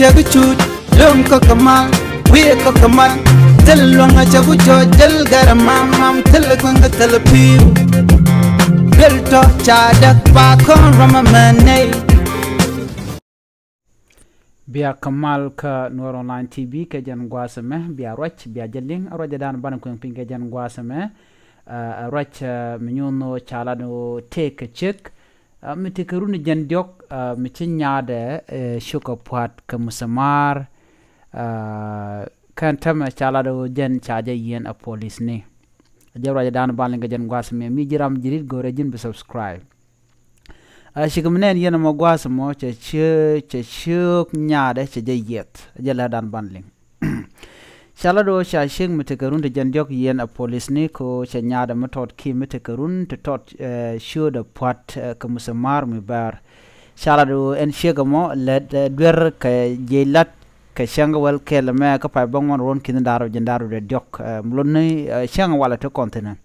chaguchut lum ko kamal we ko kamal telwanga chagucho jel garamam mam telkwanga telpiu belto chadak pa kon ramamane biya kamal ka Noor Online TV ke jan gwasame biya roch biya jeling roja dan ban ko pinge jan gwasame roch minyono chala no take check mitikaruni jan diok mitinyade shuka pwat ka musamar kan tama chala do jan chaja yen a police ni roja dan ban ke jan gwasame mi jiram jirit gore jin be subscribe shikamnen yana magwasa mo che chuk nyade che jayet jala dan banling shala do sha shing mitekarun de jandiok yen a police ni ko che nyade matot ki mitekarun to tot sure the pot ka musamar mi bar shala do en shigamo led dwer ka jelat ka shanga wal kelme ka pa bangon ron kin daro jandaro de diok mlonni shanga wala to container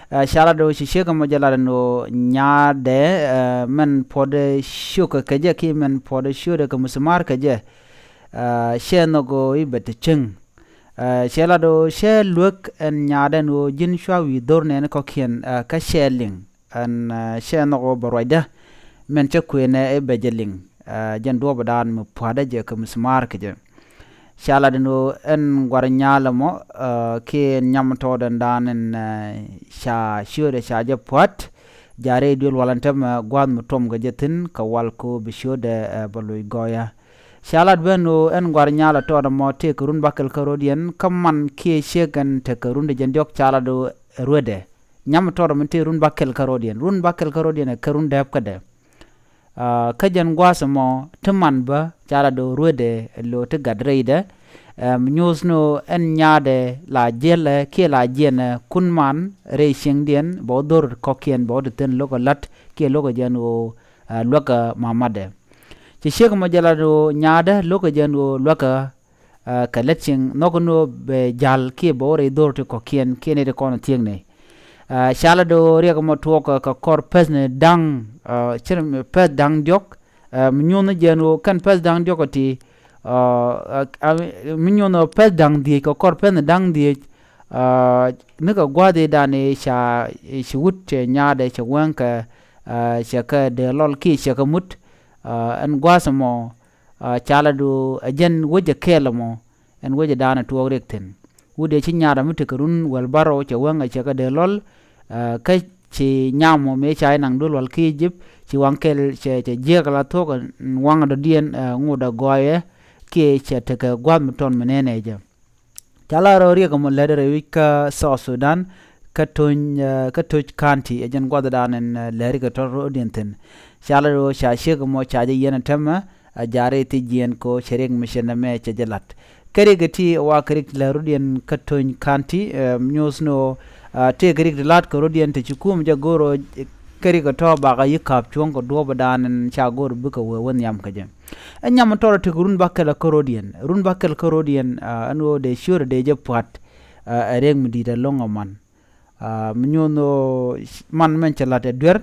shala do shishega mojala no nyade men pode shuka kaje ki men pode shuda ka musmar kaje sheno go ibete ching shala do she look en nyade no jin shwa wi dorne ne kokien ka shelling an sheno go borwada men chakwene e bejeling jan do badan mu pode je ka musmar kaje shala dino en gwarnyala mo ke nyamto dan sha shure sha je pot jare dul walantem gwad mutom gajetin ka walko bishode baloy goya shala beno en gwarnyala to mo te kurun bakal karodien kamman ke shegan te kurun de jendok shala do rode nyamto mo te run bakal karodien kurun de kade kajan gwasa mo teman ba cara do ruede lo te gadreide news no en nyade la jele ke la jene kunman racing dien bodor kokien bod ten logo lat ke logo jano loga mamade ci shek mo jala do nyade logo jano loga kaletching nogono be jal ke bore dor te kokien kene de kono tiengne shala do riga mo toka ka kor pesne dang chirm pes dang diok minyono jeno kan pes dang diok ti minyono pes dang di ka kor pesne dang di nika gwade dane sha shwut nyaade sha wanka sha ka de lol ki sha ka mut an gwasamo shala do ajen woje kelamo en woje dana to rekten wude ci nyaada mutikarun wal baro ci wanga ci ka de lol ka ci nyamo me ci nang dul wal ki jip ci wankel ci jegala to ko wanga do dien nguda goye ke ci te ka gwam ton menene je tala ro ri ko mo ledere wika so Sudan ka toj kanti e jen gwada dan en leri ka to rodenten shala ro sha shego mo chaje yena tema jare ti jien ko shereng mishena me ci jelat kari gati wa kari la rudien katoñ kanti news no te kari lat ko rudien te chukum ja goro kari ko to ba ga yikap chon ko do badan cha goro buka won yam kaje anyam to te run bakala ko rodien anu de sure de je pat reng mi de longo man mnyono man men cha lat dwer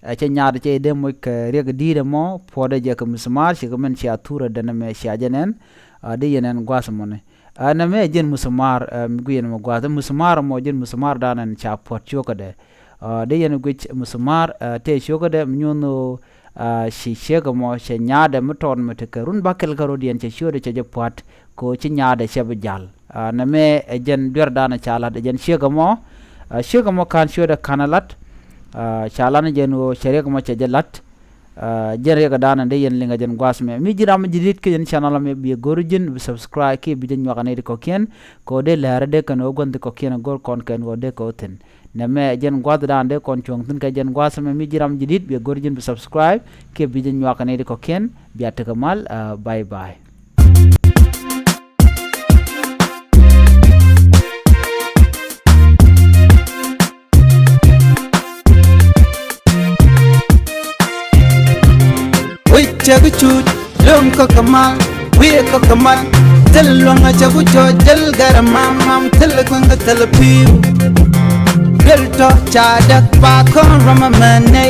ca nyaade ce de mo ke reg diide mo pode je ko musmar ci ko men ci atura dana me ci ajenen de yenen gwasmone ana me jen musmar guyen mo gwasa musmar mo jen musmar danan cha pot chokade de yen gwich musmar te chokade mnyono ci chega mo ci nyaade mo ton mo te karun bakel karodien ci chode ci je pot ko ci nyaade ci bjal na me jen der dana cha la de jen chega mo kan chode kanalat chalana jeno shere ko macce jelat jere ga dana de yen linga jen gwasme mi jiram jidit ke jen channel me bi gorujin subscribe ke bi den wakane ko ken ko de lare de kan ogonde ko ken gor kon ken go de ko ten na me jen gwad dan de kon chong tin ke jen gwasme mi jiram jidit bi gorujin subscribe ke bi den wakane ko ken bi atakamal bye bye chaguchut lum ko kamal we ko kamal telwanga chagucho jel garamam mam telkwanga telpiu belto chadak pa kon ramamane